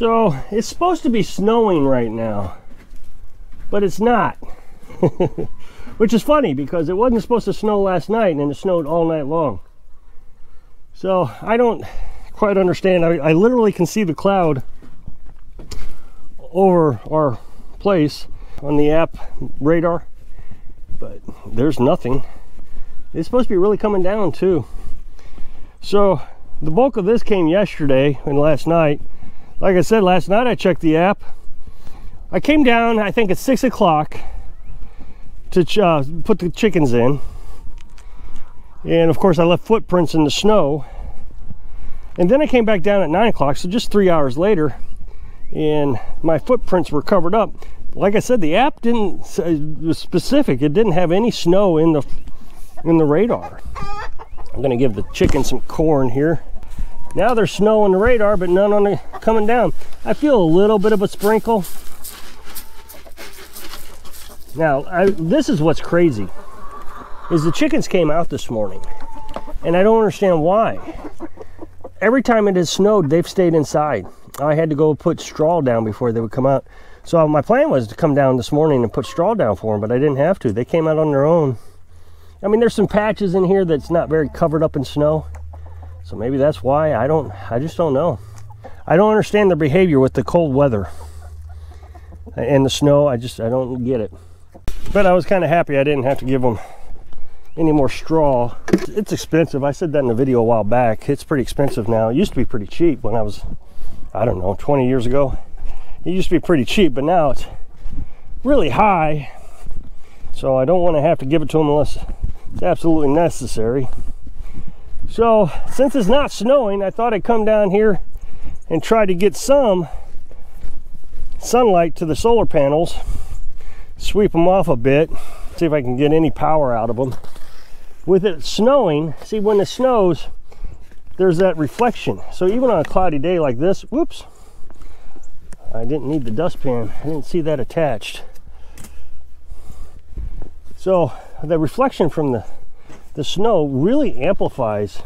So it's supposed to be snowing right now, but it's not. Which is funny because it wasn't supposed to snow last night and it snowed all night long. So I don't quite understand. I literally can see the cloud over our place on the app radar, but there's nothing. It's supposed to be really coming down too. So the bulk of this came yesterday and last night. Like I said, last night I checked the app. I came down, I think at 6 o'clock to put the chickens in. And of course I left footprints in the snow. And then I came back down at 9 o'clock, so just 3 hours later, and my footprints were covered up. Like I said, the app didn't was specific. It didn't have any snow in the radar. I'm gonna give the chickens some corn here. Now there's snow on the radar, but none on the coming down. I feel a little bit of a sprinkle. Now, this is what's crazy, is the chickens came out this morning, and I don't understand why. Every time it has snowed, they've stayed inside. I had to go put straw down before they would come out. So my plan was to come down this morning and put straw down for them, but I didn't have to. They came out on their own. I mean, there's some patches in here that's not very covered up in snow. So maybe that's why. I just don't know. I don't understand their behavior with the cold weather and the snow. I don't get it. But I was kind of happy I didn't have to give them any more straw. It's expensive. I said that in a video a while back. It's pretty expensive now. It used to be pretty cheap when I was, I don't know, 20 years ago. It used to be pretty cheap, but now it's really high. So I don't want to have to give it to them unless it's absolutely necessary. So since it's not snowing, I thought I'd come down here and try to get some sunlight to the solar panels, sweep them off a bit, see if I can get any power out of them. With it snowing, see, when it snows, there's that reflection. So even on a cloudy day like this, whoops, I didn't need the dustpan. I didn't see that attached. So the reflection from the snow really amplifies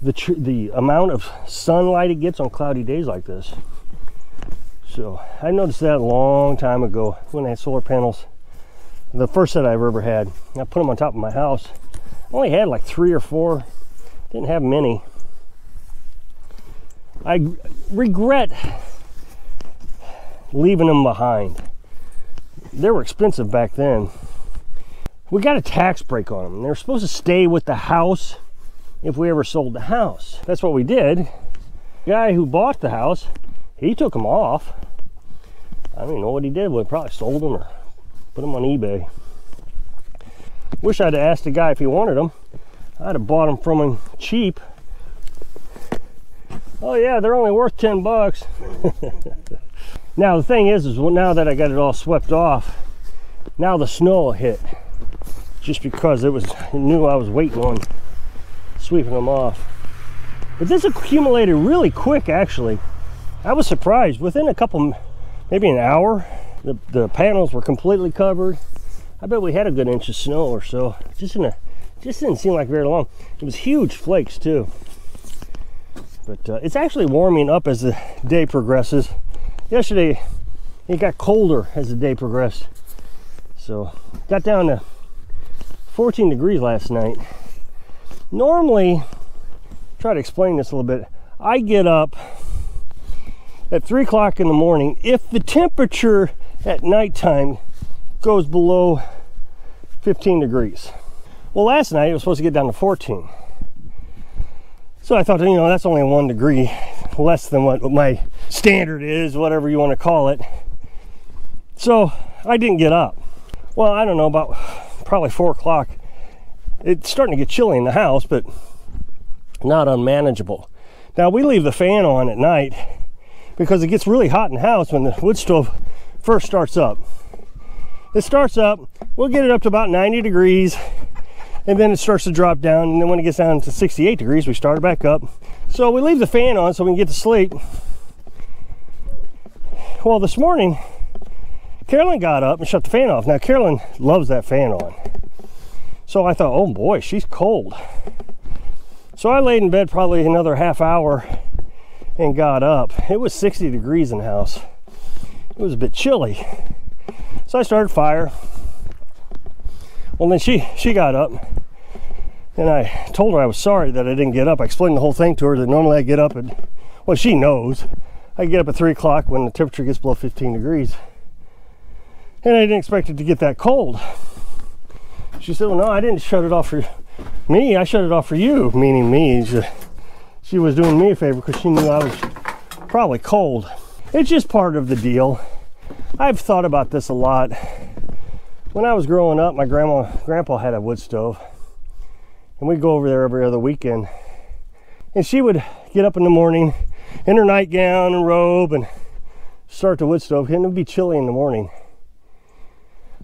the amount of sunlight it gets on cloudy days like this. So I noticed that a long time ago when I had solar panels. The first set I've ever had. I put them on top of my house. I only had like 3 or 4. Didn't have many. I regret leaving them behind. They were expensive back then. We got a tax break on them. They were supposed to stay with the house if we ever sold the house. That's what we did. The guy who bought the house, he took them off. I don't even know what he did. We probably sold them or put them on eBay. Wish I'd have asked the guy if he wanted them. I'd have bought them from him cheap. Oh yeah, they're only worth 10 bucks. Now the thing is now that I got it all swept off, now the snow will hit. Just because it knew I was waiting on sweeping them off. But this accumulated really quick, actually. I was surprised. Within a couple, maybe an hour, the panels were completely covered. I bet we had a good inch of snow or so. Just didn't seem like very long. It was huge flakes too. But it's actually warming up as the day progresses. Yesterday, it got colder as the day progressed. So, got down to 14 degrees last night. Normally, try to explain this a little bit. I get up at 3 o'clock in the morning if the temperature at nighttime goes below 15 degrees. Well, last night it was supposed to get down to 14. So I thought, you know, that's only 1 degree less than what my standard is, whatever you want to call it. So I didn't get up. Well, I don't know, about probably 4 o'clock. It's starting to get chilly in the house, but not unmanageable. Now we leave the fan on at night because it gets really hot in the house when the wood stove first starts up. It starts up, we'll get it up to about 90 degrees, and then it starts to drop down, and then when it gets down to 68 degrees, we start it back up. So we leave the fan on so we can get to sleep. Well, this morning, Carolyn got up and shut the fan off. Now, Carolyn loves that fan on. So I thought, oh boy, she's cold. So I laid in bed probably another half hour, and got up. It was 60 degrees in the house. It was a bit chilly. So I started fire. Well, then she got up, and I told her I was sorry that I didn't get up. I explained the whole thing to her, that normally I get up at, well, she knows, I get up at 3 o'clock when the temperature gets below 15 degrees. And I didn't expect it to get that cold. She said, well, no, I didn't shut it off for me. I shut it off for you, meaning me. She was doing me a favor because she knew I was probably cold. It's just part of the deal. I've thought about this a lot. When I was growing up, my grandpa had a wood stove, and we'd go over there every other weekend. And she would get up in the morning in her nightgown and robe and start the wood stove, and it would be chilly in the morning.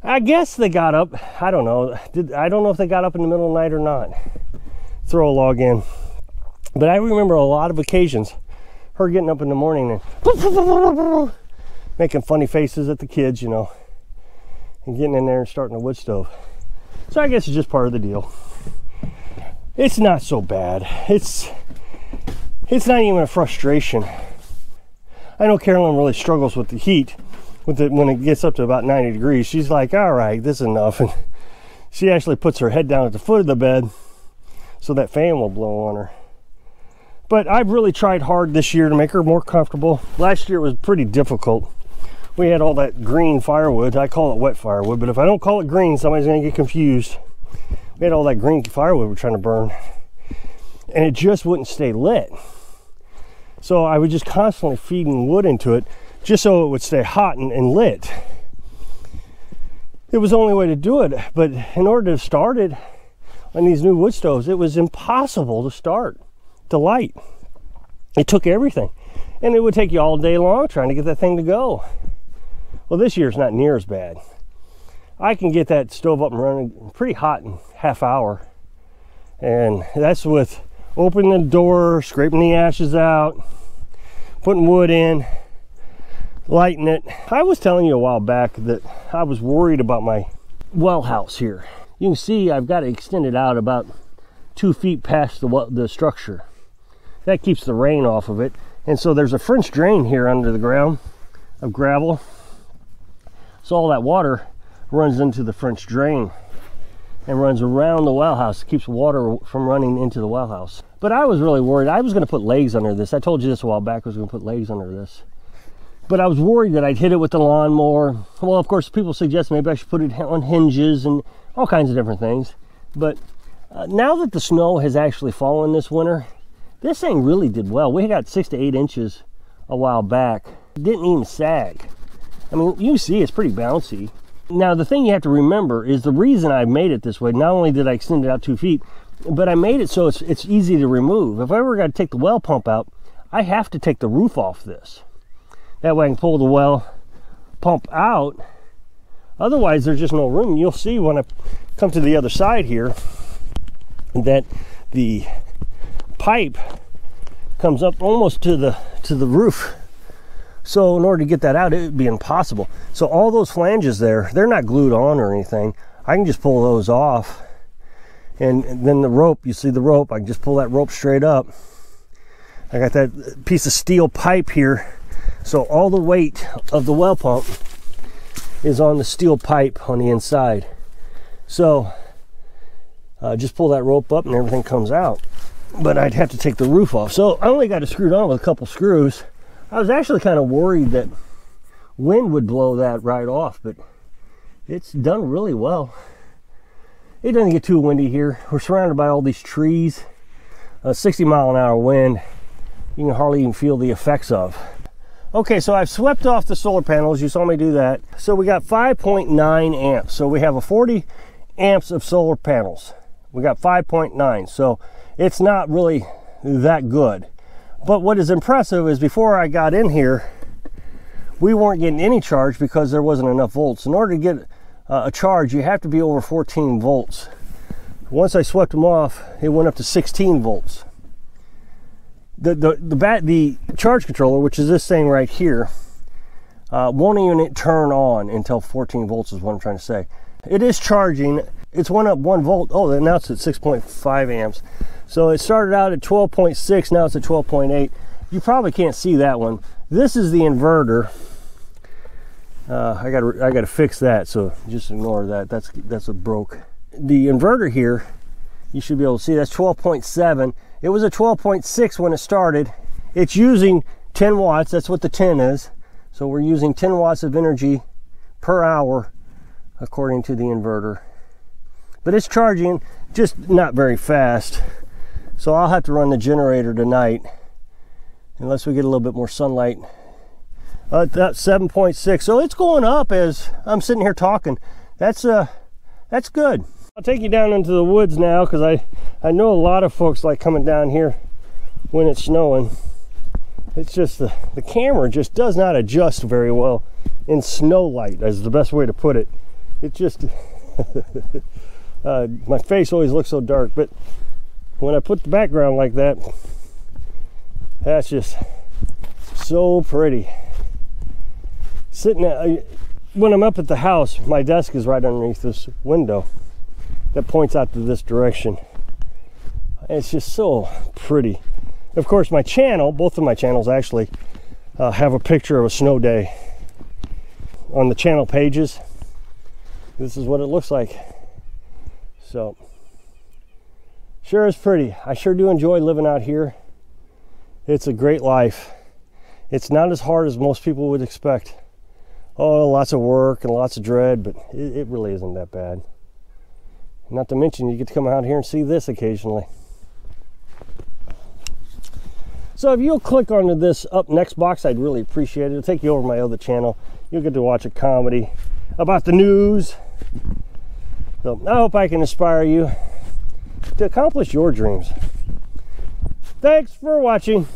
I guess they got up, I don't know. I don't know if they got up in the middle of the night or not. Throw a log in. But I remember a lot of occasions, her getting up in the morning and making funny faces at the kids, you know, and getting in there and starting a wood stove. So I guess it's just part of the deal. It's not so bad. It's not even a frustration. I know Carolyn really struggles with the heat. When it gets up to about 90 degrees, she's like, all right, this is enough. And she actually puts her head down at the foot of the bed so that fan will blow on her. But I've really tried hard this year to make her more comfortable. Last year it was pretty difficult. We had all that green firewood. I call it wet firewood, but if I don't call it green, somebody's gonna get confused. We had all that green firewood we're trying to burn, and it just wouldn't stay lit. So I was just constantly feeding wood into it just so it would stay hot and lit. It was the only way to do it, but in order to start it on these new wood stoves, it was impossible to start, to light. It took everything, and it would take you all day long trying to get that thing to go. Well, this year's not near as bad. I can get that stove up and running pretty hot in half hour, and that's with opening the door, scraping the ashes out, putting wood in, lighting it. I was telling you a while back that I was worried about my well house here. You can see I've got it extended out about 2 feet past the structure. That keeps the rain off of it. And so there's a French drain here under the ground of gravel. So all that water runs into the French drain and runs around the well house. It keeps water from running into the well house. But I was really worried. I was going to put legs under this. I told you this a while back. I was going to put legs under this. But I was worried that I'd hit it with the lawnmower. Well, of course, people suggest maybe I should put it on hinges and all kinds of different things. But now that the snow has actually fallen this winter, this thing really did well. We got 6 to 8 inches a while back. It didn't even sag. I mean, you see it's pretty bouncy. Now, the thing you have to remember is the reason I made it this way, not only did I extend it out 2 feet, but I made it so it's easy to remove. If I ever got to take the well pump out, I have to take the roof off this. That way I can pull the well pump out. Otherwise, there's just no room. You'll see when I come to the other side here that the pipe comes up almost to the roof. So in order to get that out, it would be impossible. So all those flanges there, they're not glued on or anything. I can just pull those off. And then the rope, you see the rope, I can just pull that rope straight up. I got that piece of steel pipe here. So all the weight of the well pump is on the steel pipe on the inside. So just pull that rope up and everything comes out. But I'd have to take the roof off. So I only got it screwed on with a couple screws. I was actually kind of worried that wind would blow that right off, but it's done really well. It doesn't get too windy here. We're surrounded by all these trees. 60-mile-an-hour wind, you can hardly even feel the effects of. Okay, so I've swept off the solar panels. You saw me do that. So we got 5.9 amps. So we have a 40 amps of solar panels. We got 5.9. So it's not really that good. But what is impressive is before I got in here, we weren't getting any charge because there wasn't enough volts. In order to get a charge, you have to be over 14 volts. Once I swept them off, it went up to 16 volts. The charge controller, which is this thing right here, won't even turn on until 14 volts is what I'm trying to say. It is charging. It's went up 1 volt. Oh, now it's at 6.5 amps. So it started out at 12.6, now it's at 12.8. You probably can't see that one. This is the inverter. I gotta fix that, so just ignore that. That's what broke. The inverter here, you should be able to see that's 12.7. It was a 12.6 when it started. It's using 10 watts. That's what the 10 is. So we're using 10 watts of energy per hour according to the inverter. But it's charging, just not very fast. So I'll have to run the generator tonight unless we get a little bit more sunlight. That's 7.6. So it's going up as I'm sitting here talking. That's good. I'll take you down into the woods now, because I know a lot of folks like coming down here when it's snowing. It's just the camera just does not adjust very well in snow light, is the best way to put it. It just my face always looks so dark, but when I put the background like that, that's just so pretty. Sitting at, when I'm up at the house, my desk is right underneath this window that points out to this direction. It's just so pretty. Of course, my channel, both of my channels actually, have a picture of a snow day on the channel pages. This is what it looks like. So, sure is pretty. I sure do enjoy living out here. It's a great life. It's not as hard as most people would expect. Oh, lots of work and lots of dread, but it really isn't that bad. Not to mention, you get to come out here and see this occasionally. So if you'll click onto this up next box, I'd really appreciate it. It'll take you over my other channel. You'll get to watch a comedy about the news. So I hope I can inspire you to accomplish your dreams. Thanks for watching.